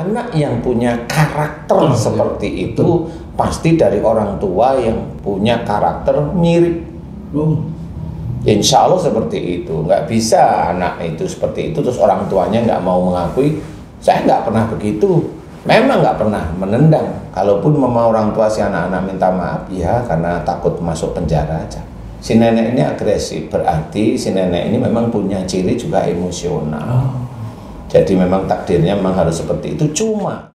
anak yang punya karakter seperti itu pasti dari orang tua yang punya karakter mirip. Insya Allah seperti itu. Nggak bisa anak itu seperti itu terus orang tuanya nggak mau mengakui. Saya nggak pernah begitu. Memang nggak pernah menendang. Kalaupun mama orang tua si anak-anak minta maaf, ya karena takut masuk penjara aja. Si nenek ini agresif, berarti si nenek ini memang punya ciri juga emosional. Jadi memang takdirnya memang harus seperti itu. Cuma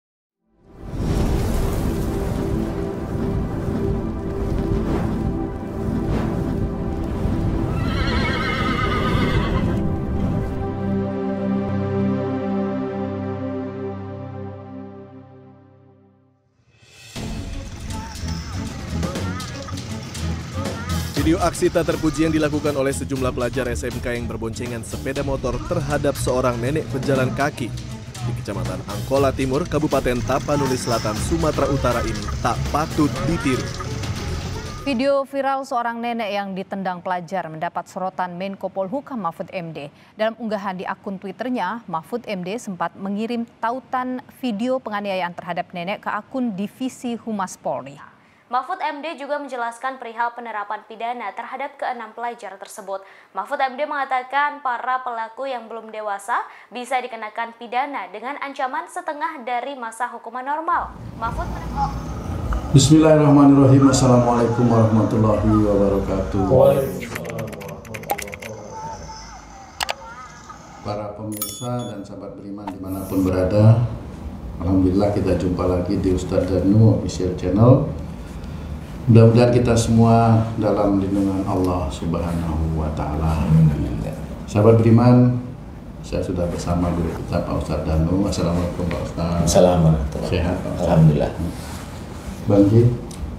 video aksi tak terpuji yang dilakukan oleh sejumlah pelajar SMK yang berboncengan sepeda motor terhadap seorang nenek pejalan kaki di Kecamatan Angkola Timur, Kabupaten Tapanuli Selatan, Sumatera Utara ini tak patut ditiru. Video viral seorang nenek yang ditendang pelajar mendapat sorotan Menko Polhukam Mahfud MD. Dalam unggahan di akun Twitternya, Mahfud MD sempat mengirim tautan video penganiayaan terhadap nenek ke akun Divisi Humas Polri. Mahfud MD juga menjelaskan perihal penerapan pidana terhadap ke-6 pelajar tersebut. Mahfud MD mengatakan para pelaku yang belum dewasa bisa dikenakan pidana dengan ancaman setengah dari masa hukuman normal. Mahfud Bismillahirrahmanirrahim. Assalamualaikum warahmatullahi wabarakatuh. Para pemirsa dan sahabat beriman dimanapun berada, alhamdulillah kita jumpa lagi di Ustadz Danu Official Channel. Mudah-mudahan kita semua dalam lindungan Allah Subhanahu wa Ta'ala. Sahabat beriman, saya sudah bersama guru kita Pak Ustadz Danu. Assalamualaikum Pak Ustadz. Assalamualaikum. Sehat Pak Ustadz. Alhamdulillah. Bangki.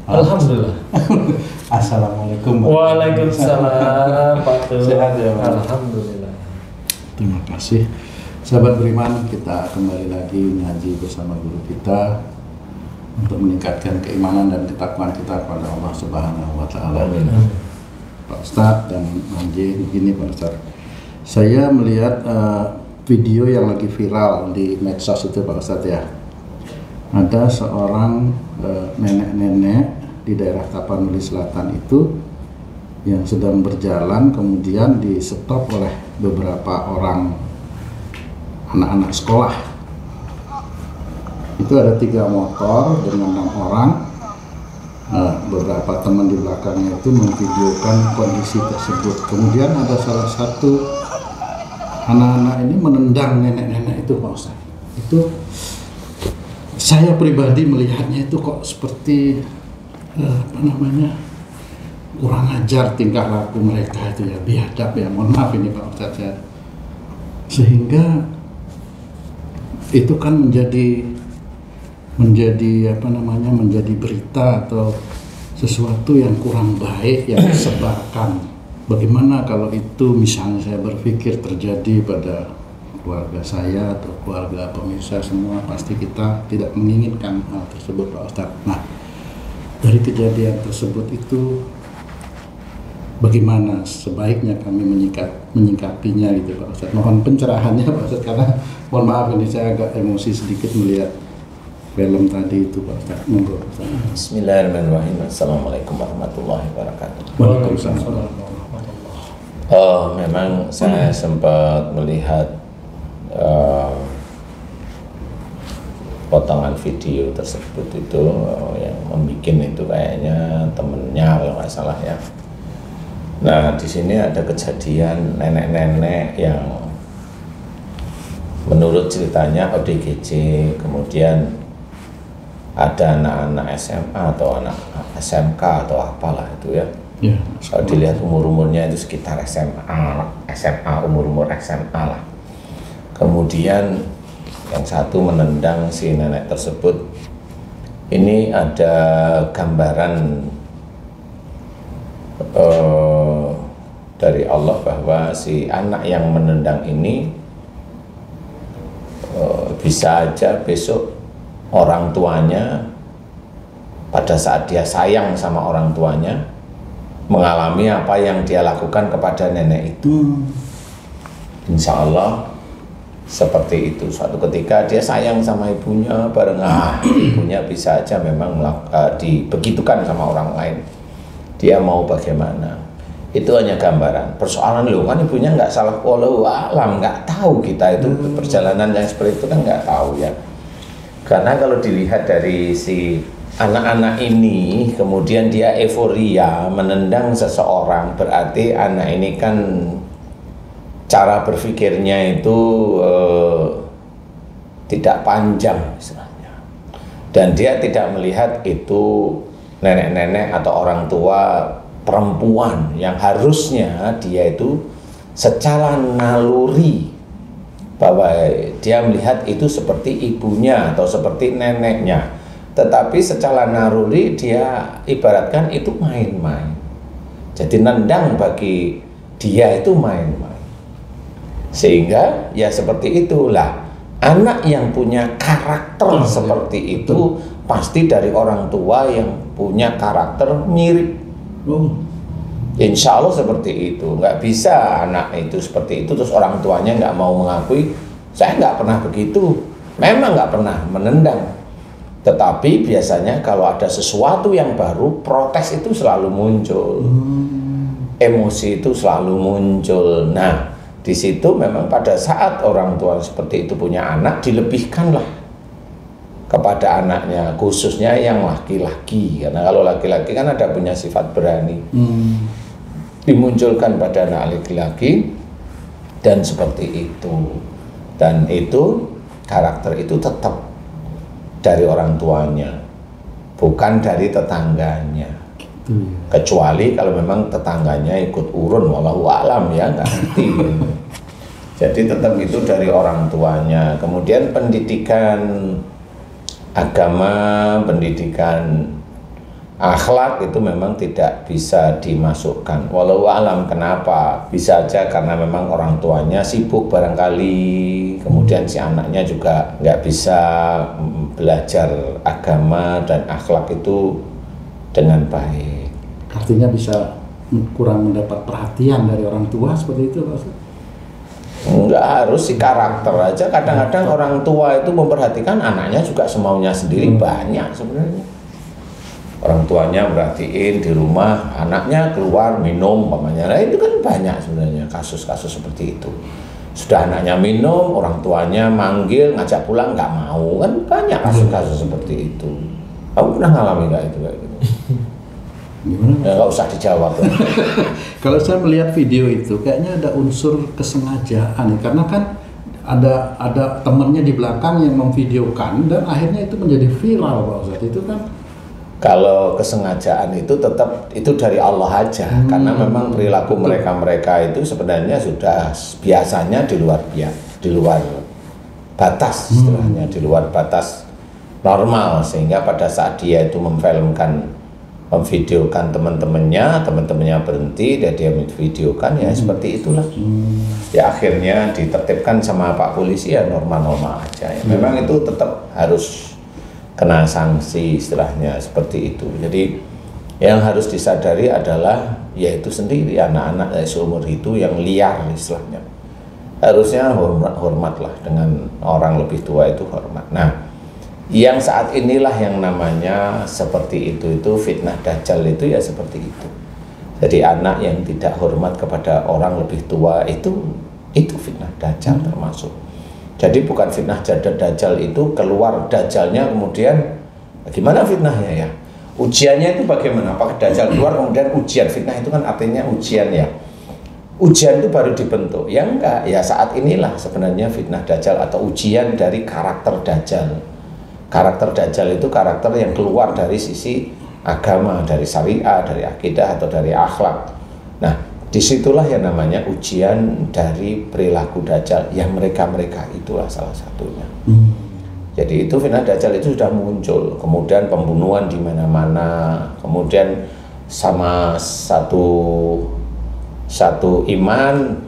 Alhamdulillah. Assalamualaikum. Waalaikumsalam Pak. Sehat ya Pak. Alhamdulillah. Terima kasih. Sahabat beriman, kita kembali lagi ngaji bersama guru kita untuk meningkatkan keimanan dan ketakwaan kita kepada Allah Subhanahu wa Ta'ala. Pak Ustadz dan Manji, begini Pak Ustadz, saya melihat video yang lagi viral di medsos itu Pak Ustadz ya. Ada seorang nenek-nenek di daerah Tapanuli Selatan itu yang sedang berjalan, kemudian di stop oleh beberapa orang anak-anak sekolah. Itu ada 3 motor dengan 6 orang. Beberapa teman di belakangnya itu memvideokan kondisi tersebut. Kemudian ada salah satu anak-anak ini menendang nenek-nenek itu Pak Ustadz. Itu saya pribadi melihatnya itu kok seperti kurang ajar tingkah laku mereka itu ya, biadab ya, mohon maaf ini Pak Ustadz ya. Sehingga itu kan menjadi berita atau sesuatu yang kurang baik yang disebarkan. Bagaimana kalau itu misalnya saya berpikir terjadi pada keluarga saya atau keluarga pemirsa semua, pasti kita tidak menginginkan hal tersebut Pak Ustadz. Nah, dari kejadian tersebut itu bagaimana sebaiknya kami menyikapinya gitu Pak Ustadz. Mohon pencerahannya Pak Ustadz, karena mohon maaf ini saya agak emosi sedikit melihat film tadi itu Pak Ustadz. Monggo Ustadz. Bismillahirrahmanirrahim. Assalamualaikum warahmatullahi wabarakatuh. Waalaikumsalam. Memang saya sempat melihat potongan video tersebut itu yang membuat itu kayaknya temennya kalau nggak salah ya. Nah di sini ada kejadian nenek-nenek yang menurut ceritanya ODGJ, kemudian ada anak-anak SMA atau anak SMK atau apalah itu ya. Ya, kalau dilihat umur-umurnya itu sekitar SMA, umur SMA lah. Kemudian yang satu menendang si nenek tersebut. Ini ada gambaran dari Allah bahwa si anak yang menendang ini bisa aja besok orang tuanya pada saat dia sayang sama orang tuanya mengalami apa yang dia lakukan kepada nenek itu. Insya Allah seperti itu. Suatu ketika dia sayang sama ibunya, bareng ibunya bisa aja memang dibegitukan sama orang lain. Dia mau bagaimana? Itu hanya gambaran. Persoalan lo kan ibunya nggak salah, walau alam, nggak tahu kita itu perjalanan yang seperti itu kan nggak tahu ya. Karena kalau dilihat dari si anak-anak ini, kemudian dia euforia menendang seseorang, berarti anak ini kan cara berpikirnya itu tidak panjang misalnya. Dan dia tidak melihat itu nenek-nenek atau orang tua perempuan yang harusnya dia itu secara naluri bahwa dia melihat itu seperti ibunya atau seperti neneknya, tetapi secara naluri dia ibaratkan itu main-main. Jadi nendang bagi dia itu main-main. Sehingga ya seperti itulah, anak yang punya karakter seperti itu pasti dari orang tua yang punya karakter mirip. Insya Allah seperti itu. Nggak bisa anak itu seperti itu terus orang tuanya nggak mau mengakui, saya nggak pernah begitu, memang nggak pernah menendang. Tetapi biasanya kalau ada sesuatu yang baru, protes itu selalu muncul, emosi itu selalu muncul. Nah, di situ memang pada saat orang tua seperti itu punya anak, dilebihkanlah kepada anaknya, khususnya yang laki-laki. Karena kalau laki-laki kan ada punya sifat berani, dimunculkan pada anak laki-laki, dan seperti itu. Dan itu karakter itu tetap dari orang tuanya, bukan dari tetangganya. Kecuali kalau memang tetangganya ikut urun, wallahu alam ya, nggak ngerti. Jadi tetap itu dari orang tuanya. Kemudian pendidikan agama, pendidikan akhlak itu memang tidak bisa dimasukkan. Walau alam kenapa? Bisa aja karena memang orang tuanya sibuk barangkali, kemudian si anaknya juga nggak bisa belajar agama dan akhlak itu dengan baik. Artinya bisa kurang mendapat perhatian dari orang tua seperti itu, Pak Ustaz? Enggak harus si karakter aja, kadang-kadang orang tua itu memperhatikan anaknya juga semaunya sendiri. Banyak sebenarnya orang tuanya merhatiin di rumah, anaknya keluar minum umpamanya. Nah itu kan banyak sebenarnya kasus-kasus seperti itu. Sudah anaknya minum, orang tuanya manggil, ngajak pulang nggak mau, kan banyak kasus-kasus seperti itu. Kamu pernah ngalami nggak itu kayak gitu? Gimana? Ya, nggak usah dijawab. Kalau saya melihat video itu kayaknya ada unsur kesengajaan, karena kan ada temannya di belakang yang memvideokan dan akhirnya itu menjadi viral, Pak Ustaz. Itu kan kalau kesengajaan itu tetap itu dari Allah aja, karena memang perilaku mereka itu sebenarnya sudah biasanya di luar batas, istilahnya di luar batas normal, sehingga pada saat dia itu memvideokan teman-temannya berhenti dan dia memvideokan, ya seperti itulah. Ya akhirnya ditertibkan sama Pak Polisi, ya normal-normal aja ya. Memang itu tetap harus kena sanksi, istilahnya seperti itu. Jadi yang harus disadari adalah yaitu sendiri anak-anak seumur itu yang liar istilahnya. Harusnya hormatlah dengan orang lebih tua, itu hormat. Nah, yang saat inilah yang namanya seperti itu fitnah dajjal itu ya seperti itu. Jadi anak yang tidak hormat kepada orang lebih tua itu fitnah dajjal termasuk. Jadi bukan fitnah dajjal itu keluar dajjalnya kemudian gimana fitnahnya ya? Ujiannya itu bagaimana? Apakah dajjal keluar kemudian ujian? Fitnah itu kan artinya ujian ya. Ujian itu baru dibentuk. Ya enggak, ya saat inilah sebenarnya fitnah dajjal atau ujian dari karakter dajjal. Karakter dajjal itu karakter yang keluar dari sisi agama, dari syariah, dari akidah atau dari akhlak. Nah, disitulah yang namanya ujian dari perilaku dajjal, yang mereka itulah salah satunya. Jadi itu fitnah dajjal itu sudah muncul, kemudian pembunuhan di mana-mana, kemudian sama satu iman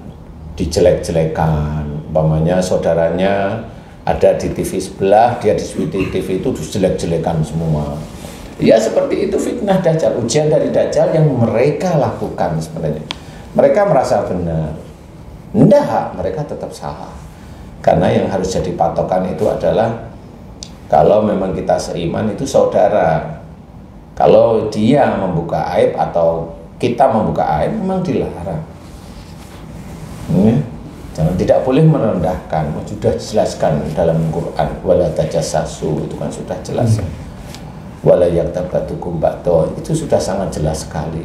dijelek-jelekan, umpamanya saudaranya ada di TV sebelah, dia di TV itu dijelek-jelekan semua. Ya seperti itu fitnah dajjal, ujian dari dajjal yang mereka lakukan sebenarnya. Mereka merasa benar, enggak, mereka tetap salah. Karena yang harus jadi patokan itu adalah kalau memang kita seiman itu saudara. Kalau dia membuka aib atau kita membuka aib memang dilarang. Jangan, tidak boleh merendahkan. Sudah dijelaskan dalam Quran, wala tajassasu, itu kan sudah jelas. Wala yaghtab ba'dukum ba'dha, itu sudah sangat jelas sekali.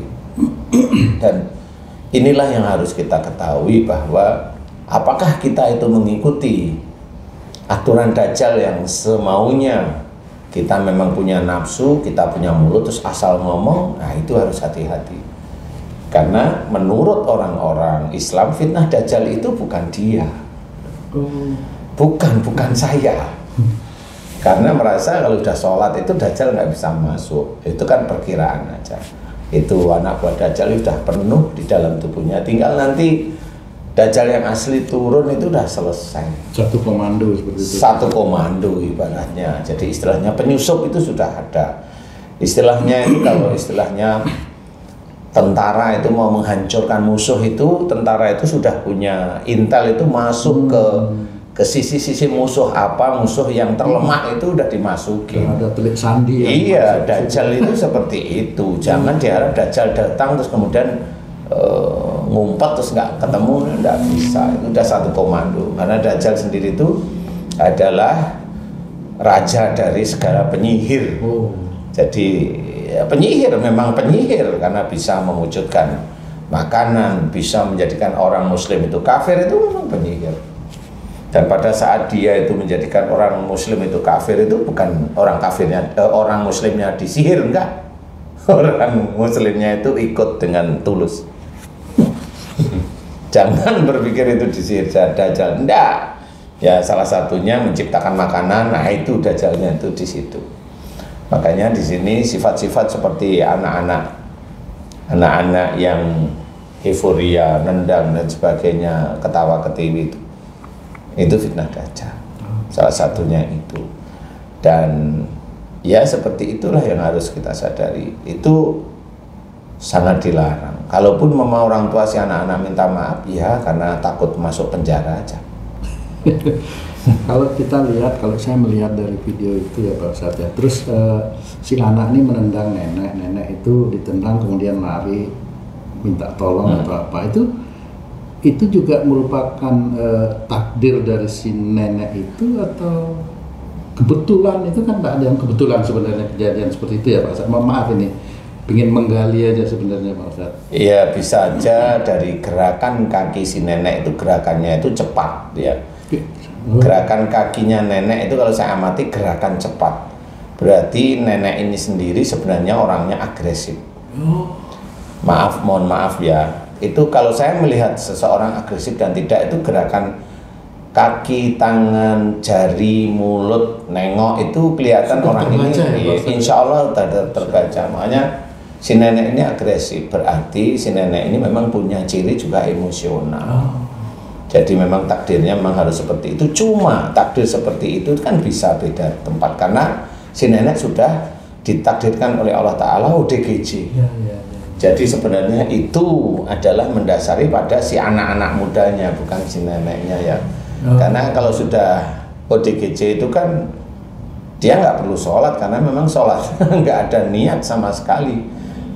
Dan inilah yang harus kita ketahui, bahwa apakah kita itu mengikuti aturan Dajjal yang semaunya, kita memang punya nafsu, kita punya mulut terus asal ngomong, nah itu harus hati-hati. Karena menurut orang-orang Islam, fitnah Dajjal itu bukan dia, bukan saya. Karena merasa kalau udah sholat itu Dajjal nggak bisa masuk, itu kan perkiraan aja. Itu anak buah Dajjal sudah penuh di dalam tubuhnya, tinggal nanti Dajjal yang asli turun itu udah selesai. Satu komando seperti itu. Satu komando ibaratnya. Jadi istilahnya penyusup itu sudah ada. Istilahnya itu kalau istilahnya tentara itu mau menghancurkan musuh itu, tentara itu sudah punya intel itu masuk ke sisi-sisi musuh, apa musuh yang terlemah itu udah dimasukin. Ada telik sandi. Iya, Dajjal itu seperti itu. Jangan diharap Dajjal datang terus kemudian ngumpet terus nggak ketemu, nggak bisa. Itu udah satu komando. Karena Dajjal sendiri itu adalah raja dari segala penyihir. Jadi ya, penyihir, memang penyihir, karena bisa mewujudkan makanan, bisa menjadikan orang muslim itu kafir, itu memang penyihir. Dan pada saat dia itu menjadikan orang muslim itu kafir, itu bukan orang kafirnya, orang muslimnya disihir, enggak. Orang muslimnya itu ikut dengan tulus. Jangan berpikir itu disihir Dajjal, enggak. Ya salah satunya menciptakan makanan, nah itu Dajjalnya itu di situ. Makanya di sini sifat-sifat seperti anak-anak yang euforia, nendang dan sebagainya, ketawa ketiwi itu fitnah Dajjal. Salah satunya itu. Dan ya seperti itulah yang harus kita sadari. Itu sangat dilarang. Kalaupun mama orang tua si anak-anak minta maaf, ya karena takut masuk penjara aja. Kalau kita lihat, kalau saya melihat dari video itu ya Pak Ustadz ya, terus si anak ini menendang nenek itu ditendang kemudian lari minta tolong atau apa, itu juga merupakan takdir dari si nenek itu atau kebetulan? Itu kan tak ada yang kebetulan sebenarnya kejadian seperti itu ya Pak Ustadz. Maaf ini ingin menggali aja sebenarnya Pak Ustadz. Iya, bisa aja dari gerakan kaki si nenek itu, gerakannya itu cepat ya. Gerakan kakinya nenek itu kalau saya amati gerakan cepat. Berarti nenek ini sendiri sebenarnya orangnya agresif. Mohon maaf ya. Itu kalau saya melihat seseorang agresif dan tidak, itu gerakan kaki, tangan, jari, mulut, nengok itu kelihatan sudah orang ini ya, insya Allah terbaca. Makanya si nenek ini agresif, berarti si nenek ini memang punya ciri juga emosional. Jadi memang takdirnya memang harus seperti itu. Cuma takdir seperti itu kan bisa beda tempat, karena si nenek sudah ditakdirkan oleh Allah Ta'ala ODGJ. Jadi sebenarnya itu adalah mendasari pada si anak-anak mudanya, bukan si neneknya ya. Karena kalau sudah ODGJ itu kan dia nggak perlu sholat, karena memang sholat nggak ada niat sama sekali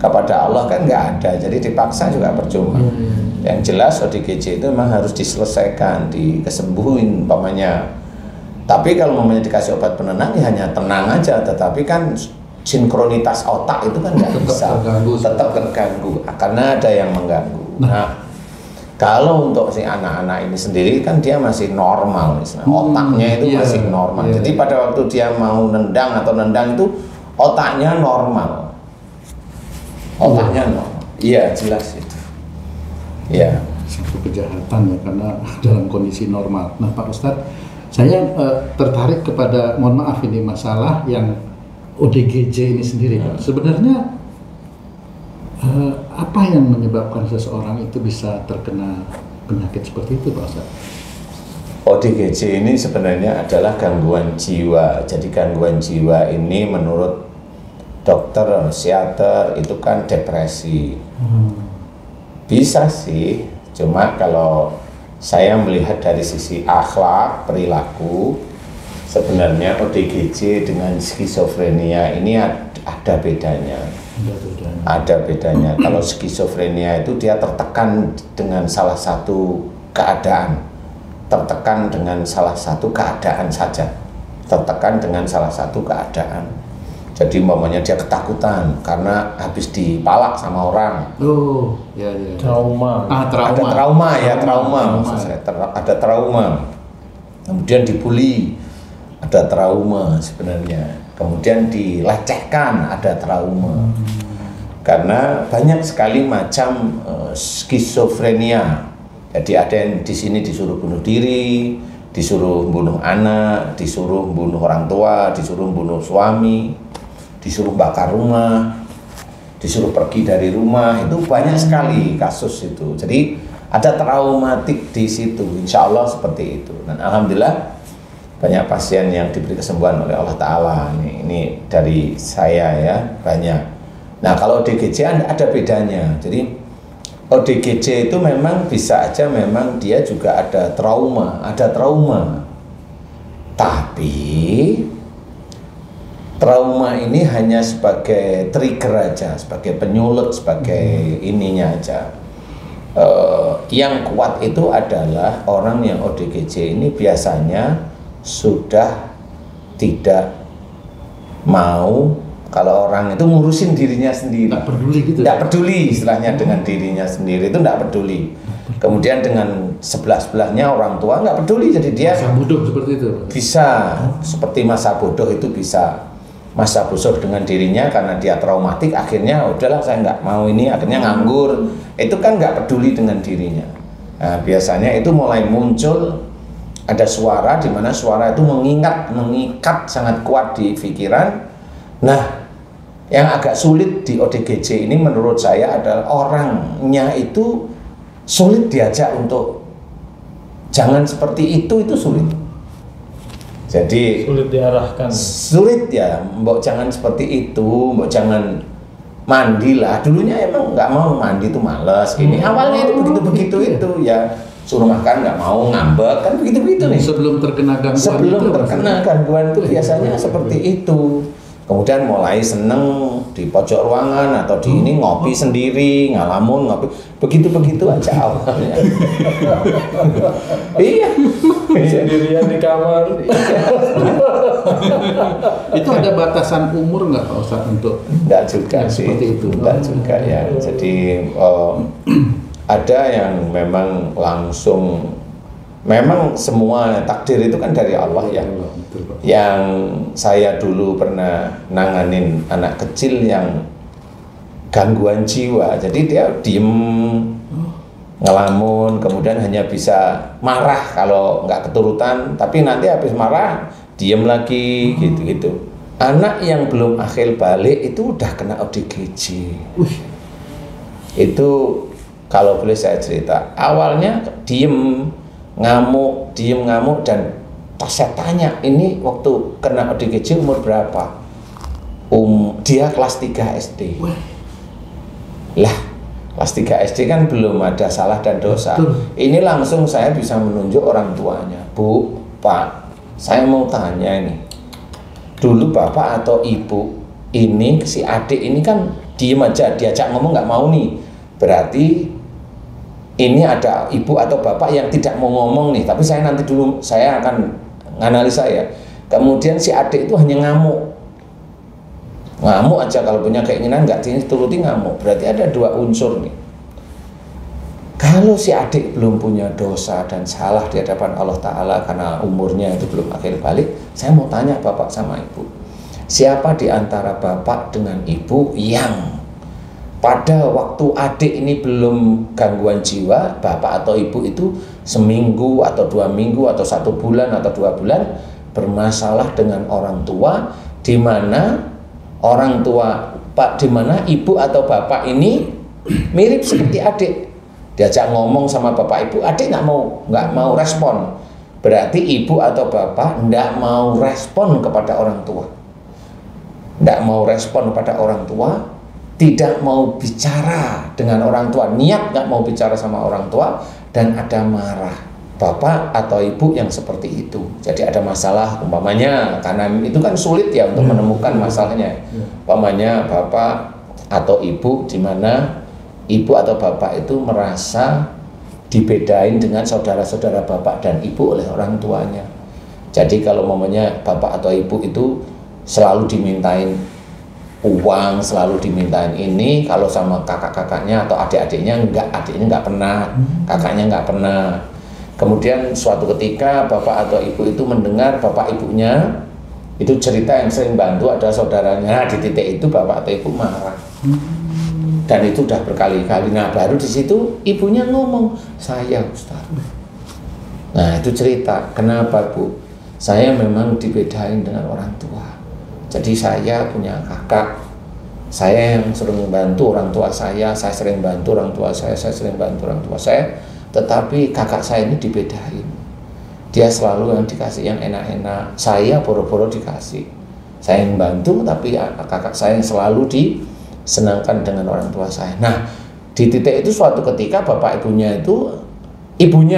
kepada Allah, kan nggak ada. Jadi dipaksa juga percuma. Yang jelas ODGJ itu memang harus diselesaikan, dikesembuhin umpamanya. Tapi kalau umpamanya dikasih obat penenang ya hanya tenang aja, tetapi kan sinkronitas otak itu kan nggak bisa, tetap terganggu karena ada yang mengganggu. Nah, kalau untuk si anak-anak ini sendiri kan dia masih normal, otaknya itu masih normal. Jadi pada waktu dia mau nendang atau nendang itu otaknya normal, normal. Iya jelas itu. Ya. Satu kejahatan ya, karena dalam kondisi normal. Nah Pak Ustadz, saya tertarik kepada, mohon maaf ini masalah yang ODGJ ini sendiri Pak. Sebenarnya apa yang menyebabkan seseorang itu bisa terkena penyakit seperti itu Pak Ustadz? ODGJ ini sebenarnya adalah gangguan jiwa. Jadi gangguan jiwa ini menurut dokter psikiater itu kan depresi. Bisa sih, cuma kalau saya melihat dari sisi akhlak, perilaku, sebenarnya ODGJ dengan skizofrenia ini ada bedanya. Ada bedanya. Kalau skizofrenia itu dia tertekan dengan salah satu keadaan, tertekan dengan salah satu keadaan saja, tertekan dengan salah satu keadaan. Jadi umpamanya dia ketakutan karena habis dipalak sama orang. Oh, ya. Trauma. Ada trauma. Maksud saya, ada trauma. Kemudian dibully, ada trauma sebenarnya. Kemudian dilecehkan, ada trauma. Karena banyak sekali macam skizofrenia. Jadi ada yang di sini disuruh bunuh diri, disuruh bunuh anak, disuruh bunuh orang tua, disuruh bunuh suami, disuruh bakar rumah, disuruh pergi dari rumah. Itu banyak sekali kasus itu. Jadi ada traumatik di situ, insya Allah seperti itu. Dan alhamdulillah banyak pasien yang diberi kesembuhan oleh Allah Ta'ala. Ini dari saya ya, banyak. Nah kalau ODGJ ada bedanya. Jadi ODGJ itu memang bisa aja memang dia juga ada trauma. Tapi trauma ini hanya sebagai trigger aja, sebagai penyulut, sebagai ininya aja. Yang kuat itu adalah orang yang ODGJ ini biasanya sudah tidak mau kalau orang itu ngurusin dirinya sendiri. Nggak peduli gitu. Nggak peduli istilahnya dengan dirinya sendiri itu nggak peduli. Kemudian dengan sebelah-sebelahnya orang tua nggak peduli, jadi dia masa bodoh seperti itu. Bisa seperti masa bodoh itu bisa. Masa bodoh dengan dirinya karena dia traumatik, akhirnya udahlah saya nggak mau ini, akhirnya nganggur. Itu kan nggak peduli dengan dirinya. Nah, biasanya itu mulai muncul ada suara di mana suara itu mengikat sangat kuat di pikiran. Nah, yang agak sulit di ODGJ ini menurut saya adalah orangnya itu sulit diajak untuk jangan seperti itu sulit. Jadi Sulit diarahkan. sulit ya, mbok jangan seperti itu, mbok jangan mandi lah. Dulunya emang nggak mau mandi itu males. Ini awalnya itu begitu itu ya, suruh makan nggak mau, ngambek kan begitu nih. Sebelum terkena gangguan Sebelum itu, terkena gangguan itu biasanya seperti itu. Kemudian mulai seneng di pojok ruangan atau di ini ngopi sendiri, ngalamun ngopi, begitu aja awalnya. Iya. Sendirian di kamar. itu ada batasan umur nggak Pak Ustadz untuk Enggak juga sih. seperti itu? Enggak juga ya. Jadi ada yang memang langsung, memang semua takdir itu kan dari Allah ya. Betul, Pak. Yang saya dulu pernah nanganin anak kecil yang gangguan jiwa, jadi dia diem, ngelamun, kemudian hanya bisa marah kalau nggak keturutan, tapi nanti habis marah diem lagi gitu. Anak yang belum akhir balik itu udah kena ODGJ. Itu kalau boleh saya cerita, awalnya diem ngamuk dan saya tanya, ini waktu kena ODGJ umur berapa? Dia kelas 3 SD. Lah, kelas 3 SD kan belum ada salah dan dosa. Ini langsung saya bisa menunjuk orang tuanya. Bu, Pak, saya mau tanya ini. Dulu bapak atau ibu ini, si adik ini kan diem aja, diajak ngomong nggak mau nih. Berarti ini ada ibu atau bapak yang tidak mau ngomong nih, tapi saya nanti dulu, saya akan analisa ya. Kemudian si adik itu hanya ngamuk aja, kalau punya keinginan nggak dituruti ngamuk. Berarti ada dua unsur nih. Kalau si adik belum punya dosa dan salah di hadapan Allah Ta'ala karena umurnya itu belum akhir balik, saya mau tanya bapak sama ibu, siapa di antara bapak dengan ibu yang pada waktu adik ini belum gangguan jiwa, bapak atau ibu itu seminggu atau 2 minggu atau 1 bulan atau 2 bulan bermasalah dengan orang tua, di mana orang tua di mana ibu atau bapak ini mirip seperti adik, diajak ngomong sama bapak ibu, adik nggak mau respon, berarti ibu atau bapak nggak mau respon kepada orang tua, tidak mau bicara dengan orang tua, niat nggak mau bicara sama orang tua, dan ada marah. bapak atau ibu yang seperti itu. Jadi ada masalah umpamanya, karena itu kan sulit ya untuk menemukan masalahnya. Umpamanya bapak atau ibu, di mana ibu atau bapak itu merasa dibedain dengan saudara-saudara bapak dan ibu oleh orang tuanya. Jadi kalau umpamanya bapak atau ibu itu selalu dimintain uang, selalu dimintain ini, kalau sama kakak-kakaknya atau adik-adiknya enggak, adiknya enggak pernah, kakaknya enggak pernah. Kemudian suatu ketika bapak atau ibu itu mendengar bapak ibunya itu cerita yang sering bantu ada saudaranya, di titik itu bapak atau ibu marah. Dan itu udah berkali-kali. Nah baru di situ ibunya ngomong, saya Ustaz. Nah itu cerita, kenapa Bu? Saya memang dibedain dengan orang tua. Jadi saya punya kakak, saya yang sering membantu orang tua saya sering bantu orang tua saya sering bantu orang tua saya. Tetapi kakak saya ini dibedain. Dia selalu yang dikasih yang enak-enak. Saya boro-boro dikasih. Saya yang bantu, tapi kakak saya yang selalu disenangkan dengan orang tua saya. Nah, di titik itu suatu ketika bapak ibunya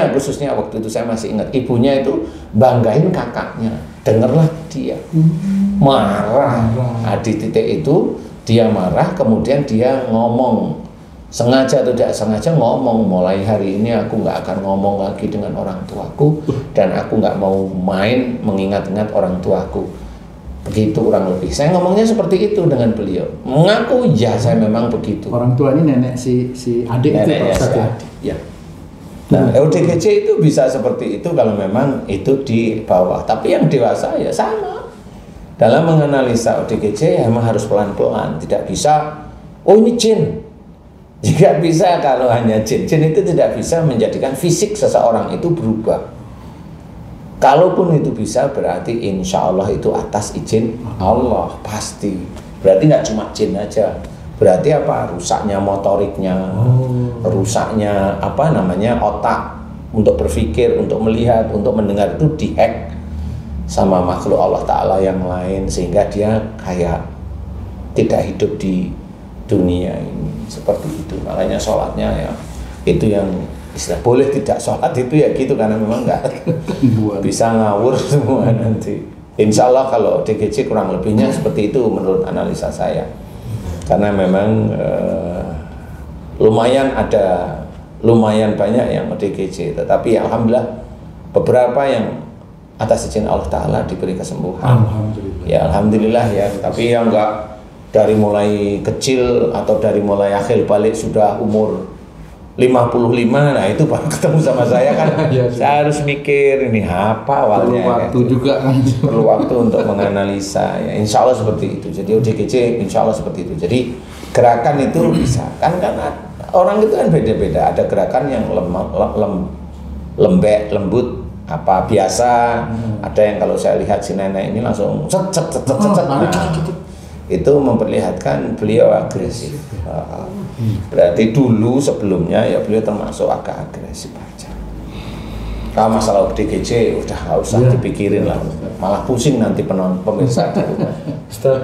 khususnya waktu itu saya masih ingat, ibunya itu banggain kakaknya. Dengarlah dia. Marah. Nah, di titik itu dia marah, kemudian dia ngomong. Sengaja atau tidak sengaja ngomong, mulai hari ini aku nggak akan ngomong lagi dengan orang tuaku, dan aku nggak mau main mengingat-ingat orang tuaku. Begitu kurang lebih. Saya ngomongnya seperti itu dengan beliau. Mengaku ya saya memang begitu. Orang tua ini nenek si adik Neneknya itu Pak Ustaz ya? ya. Nah, ODGJ itu bisa seperti itu kalau memang itu di bawah. Tapi yang dewasa ya sama. Dalam menganalisa ODGJ ya memang harus pelan-pelan. Tidak bisa, oh ini jin. Jika bisa kalau hanya jin itu tidak bisa menjadikan fisik seseorang itu berubah. Kalaupun itu bisa berarti insya Allah itu atas izin Allah pasti. Berarti nggak cuma jin aja. Berarti apa? Rusaknya motoriknya, rusaknya otak untuk berpikir, untuk melihat, untuk mendengar itu dihack sama makhluk Allah Ta'ala yang lain, sehingga dia kayak tidak hidup di dunia ini. Seperti itu. Makanya sholatnya ya itu yang istilah boleh tidak sholat itu ya gitu, karena memang nggak bisa ngawur semua nanti. Insya Allah kalau DGJ kurang lebihnya seperti itu menurut analisa saya, karena memang lumayan banyak yang DGJ, tetapi alhamdulillah beberapa yang atas izin Allah Ta'ala diberi kesembuhan. Alhamdulillah. Ya alhamdulillah ya, tapi yang enggak dari mulai kecil atau dari mulai akhir balik sudah umur 55, nah itu baru ketemu sama saya kan. Ya, saya harus mikir ini apa awalnya. Perlu waktu juga kan. Perlu waktu untuk menganalisa ya. Insya Allah seperti itu. Jadi ODGJ insya Allah seperti itu. Jadi gerakan itu bisa kan, karena orang itu kan beda-beda. Ada gerakan yang lembek, lembut, apa biasa. Ada yang kalau saya lihat si nenek ini langsung cet. Itu memperlihatkan beliau agresif. Berarti dulu sebelumnya ya beliau termasuk agak agresif aja. Kalau masalah DGJ udah nggak usah dipikirin lah, malah pusing nanti pemirsa. Ustaz,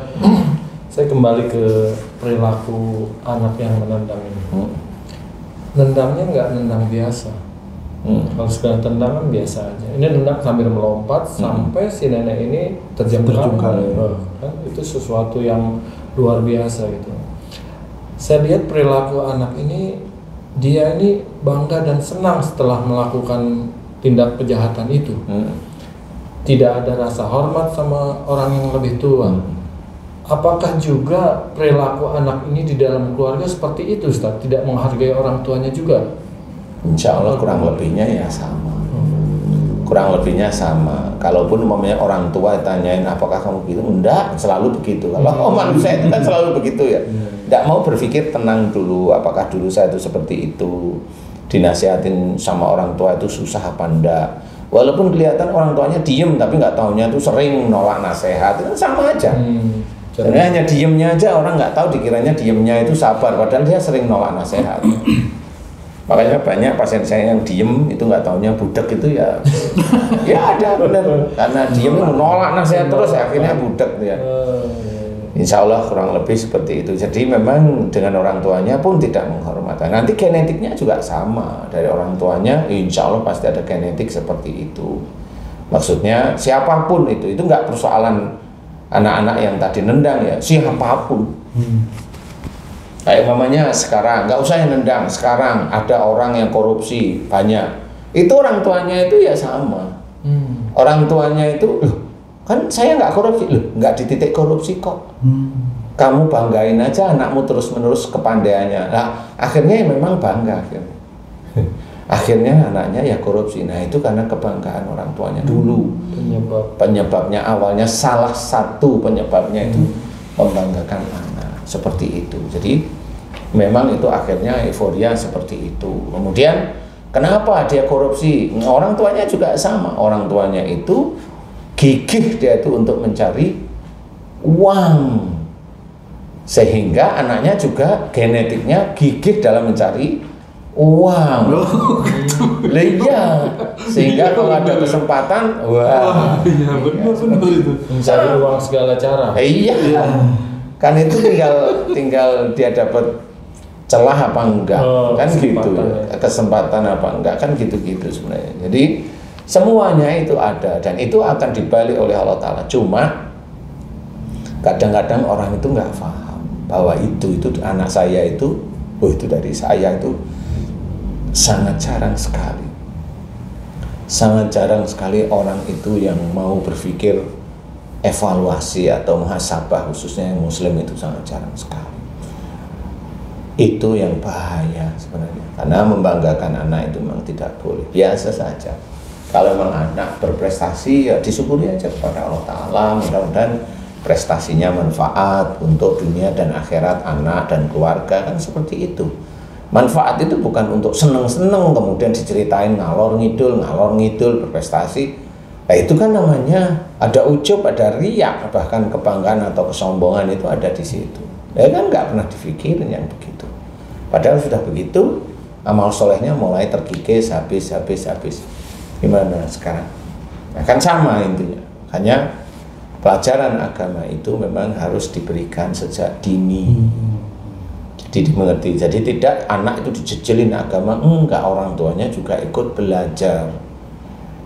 saya kembali ke perilaku anak yang menendang ini. Nendangnya nggak nendang biasa. Kalau sudah tendang kan biasa aja. Ini nendang sambil melompat sampai si nenek ini terjungkal. Kan itu sesuatu yang luar biasa gitu. Saya lihat perilaku anak ini, dia ini bangga dan senang setelah melakukan tindak kejahatan itu. Tidak ada rasa hormat sama orang yang lebih tua. Apakah juga perilaku anak ini di dalam keluarga seperti itu, Ustaz? Tidak menghargai orang tuanya juga? Insya Allah kurang lebihnya ya sama. Kurang lebihnya sama. Kalaupun umpamanya orang tua tanyain apakah kamu begitu, enggak, selalu begitu. Kalau manusia itu kan selalu begitu ya. Enggak mau berpikir tenang dulu, apakah dulu saya itu seperti itu, dinasihatin sama orang tua itu susah apa enggak. Walaupun kelihatan orang tuanya diem, tapi nggak taunya itu sering nolak nasihat, itu sama aja. Jadi hanya diemnya aja, orang nggak tahu dikiranya diemnya itu sabar, padahal dia sering nolak nasihat. Makanya banyak pasien saya yang diem itu nggak taunya budak itu ya, ya ada benar, karena diem menolak nasihat terus akhirnya budak ya. Insya Allah kurang lebih seperti itu. Jadi memang dengan orang tuanya pun tidak menghormati. Nanti genetiknya juga sama dari orang tuanya. Insya Allah pasti ada genetik seperti itu. Maksudnya siapapun itu nggak persoalan anak-anak yang tadi nendang ya, siapapun. Kayak mamanya sekarang nggak usah yang nendang. Sekarang ada orang yang korupsi banyak. Itu orang tuanya itu ya sama. Orang tuanya itu kan saya nggak korupsi, loh nggak di titik korupsi kok. Kamu banggain aja anakmu terus-menerus kepandaiannya. Nah akhirnya memang bangga akhirnya anaknya ya korupsi. Nah itu karena kebanggaan orang tuanya dulu. Penyebabnya awalnya salah satu penyebabnya itu membanggakan anak seperti itu. Jadi memang itu akhirnya euforia seperti itu. Kemudian kenapa dia korupsi? Orang tuanya juga sama. Orang tuanya itu gigih dia itu untuk mencari uang, sehingga anaknya juga genetiknya gigih dalam mencari uang. Iya, sehingga kalau ada kesempatan, wah, iya benar itu. Mencari uang segala cara. Iya, kan itu tinggal dia dapat celah apa enggak, kan gitu, kesempatan apa enggak, kan gitu-gitu sebenarnya. Jadi semuanya itu ada dan itu akan dibalik oleh Allah Ta'ala. Cuma kadang-kadang orang itu nggak paham bahwa itu anak saya itu, itu dari saya itu sangat jarang sekali. Sangat jarang sekali orang itu yang mau berpikir evaluasi atau muhasabah, khususnya yang muslim itu sangat jarang sekali. Itu yang bahaya sebenarnya, karena membanggakan anak itu memang tidak boleh, biasa saja. Kalau memang anak berprestasi ya disyukuri aja kepada Allah Ta'ala, mudah-mudahan prestasinya manfaat untuk dunia dan akhirat anak dan keluarga, kan seperti itu. Manfaat itu bukan untuk seneng-seneng kemudian diceritain ngalor ngidul berprestasi. Nah itu kan namanya ada ujub, ada riak, bahkan kebanggaan atau kesombongan itu ada di situ. Ya kan nggak pernah dipikirin yang begitu. Padahal sudah begitu, amal solehnya mulai terkikis habis. Gimana sekarang? Nah, kan sama intinya. Hanya pelajaran agama itu memang harus diberikan sejak dini. Jadi dimengerti. Jadi tidak anak itu dijejelin agama, enggak, orang tuanya juga ikut belajar.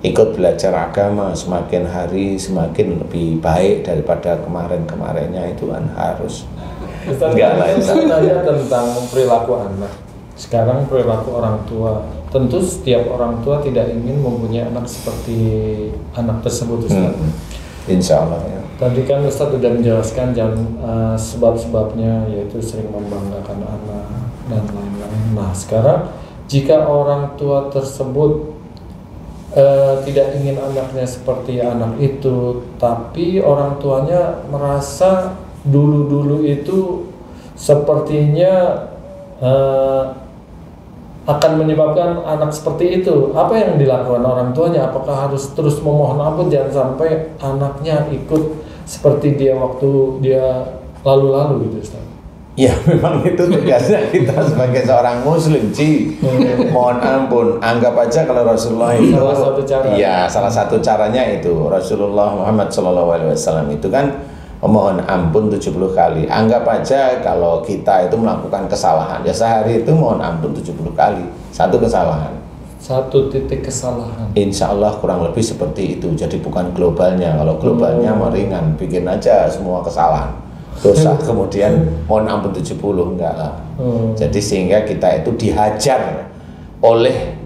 Ikut belajar agama, semakin hari semakin lebih baik daripada kemarin-kemarinnya, itu kan harus. Enggak lain. Saya tanya tentang perilaku anak. Sekarang perilaku orang tua, tentu setiap orang tua tidak ingin mempunyai anak seperti anak tersebut, Ustaz. Insya Allah ya. Tadi kan Ustaz sudah menjelaskan sebab-sebabnya, yaitu sering membanggakan anak dan lain-lain. Nah sekarang jika orang tua tersebut tidak ingin anaknya seperti anak itu, tapi orang tuanya merasa dulu-dulu itu sepertinya akan menyebabkan anak seperti itu, apa yang dilakukan orang tuanya? Apakah harus terus memohon ampun, jangan sampai anaknya ikut seperti dia waktu dia lalu-lalu gitu, Ustaz? Ya memang itu tugasnya kita sebagai seorang muslim, mohon ampun. Anggap aja kalau Rasulullah itu salah satu cara. Ya salah satu caranya itu Rasulullah Muhammad SAW itu kan memohon ampun 70 kali. Anggap aja kalau kita itu melakukan kesalahan, ya sehari itu mohon ampun 70 kali. Satu kesalahan, satu titik kesalahan. Insya Allah kurang lebih seperti itu. Jadi bukan globalnya. Kalau globalnya meringan, bikin aja semua kesalahan, dosa, kemudian mohon ampun 70, enggak lah. Jadi sehingga kita itu dihajar oleh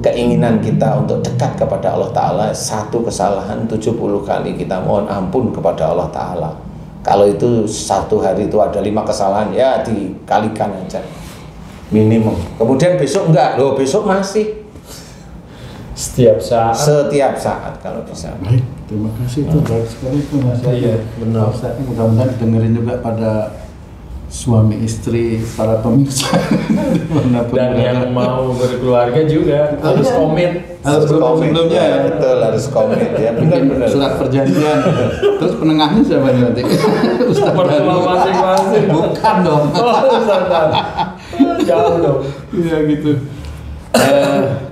keinginan kita untuk dekat kepada Allah Ta'ala. Satu kesalahan 70 kali kita mohon ampun kepada Allah Ta'ala. Kalau itu satu hari itu ada 5 kesalahan, ya dikalikan aja minimum. Kemudian besok enggak, loh besok masih. Setiap saat kalau bisa. Baik, terima kasih, itu baik sekali itu Mas. Iya, benar. Mudah-mudahan dengerin juga pada suami istri, para pemirsa dan yang mau berkeluarga juga harus komit, harus sebelumnya ya. Betul, harus komit ya, benar-benar surat perjanjian. Terus penengahnya siapa nanti? Ustaz masing-masing. Bukan dong. Jauh dong. Iya gitu.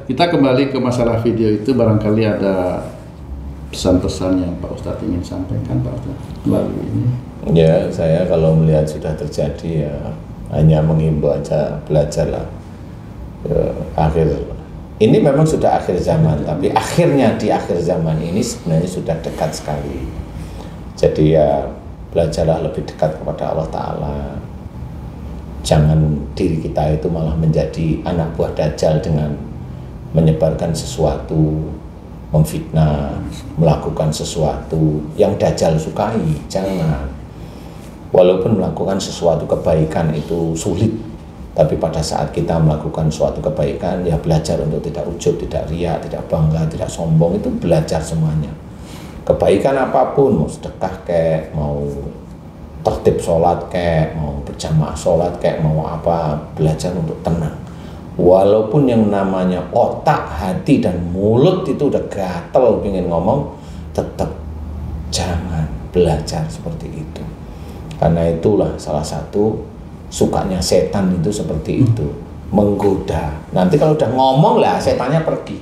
Kita kembali ke masalah video itu, barangkali ada pesan-pesan yang Pak Ustadz ingin sampaikan, Pak Ustadz, melalui ini? Ya, saya kalau melihat sudah terjadi ya hanya menghimbau aja, belajarlah. Ini memang sudah akhir zaman, tapi akhirnya di akhir zaman ini sebenarnya sudah dekat sekali. Jadi ya belajarlah lebih dekat kepada Allah Ta'ala. Jangan diri kita itu malah menjadi anak buah Dajjal dengan menyebarkan sesuatu, memfitnah, melakukan sesuatu yang Dajjal sukai. Jangan. Walaupun melakukan sesuatu kebaikan itu sulit, tapi pada saat kita melakukan suatu kebaikan, ya belajar untuk tidak ujub, tidak riya, tidak bangga, tidak sombong, itu belajar semuanya. Kebaikan apapun, mau sedekah kek, mau tertib sholat kek, mau berjamaah sholat kek, mau apa, belajar untuk tenang. Walaupun yang namanya otak, hati, dan mulut itu udah gatel pengen ngomong, tetap jangan belajar seperti itu. Karena itulah salah satu sukanya setan itu seperti itu, menggoda. Nanti kalau udah ngomong lah setannya pergi.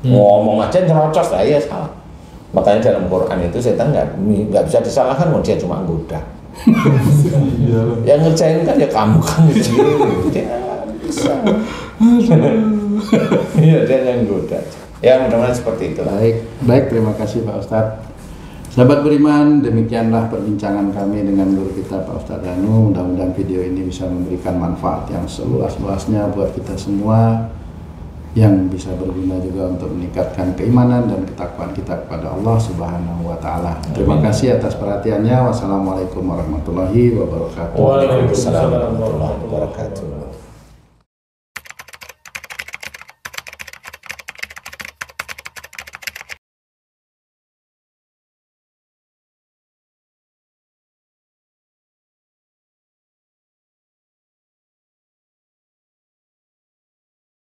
Ngomong aja nyerocos lah, ya salah. Makanya dalam Quran itu setan nggak bisa disalahkan, dia cuma menggoda. Yang ngerjain kan ya kamu sendiri. Dia bisa. Iya, dia yang menggoda. Ya mudah-mudahan seperti itu. Baik, terima kasih Pak Ustadz. Sahabat beriman, demikianlah perbincangan kami dengan guru kita Pak Ustadz Danu. Mudah-mudahan video ini bisa memberikan manfaat yang seluas-luasnya buat kita semua, yang bisa berguna juga untuk meningkatkan keimanan dan ketakwaan kita kepada Allah Subhanahu wa Ta'ala. Terima kasih atas perhatiannya. Wassalamualaikum warahmatullahi wabarakatuh. Waalaikumsalam warahmatullahi wabarakatuh.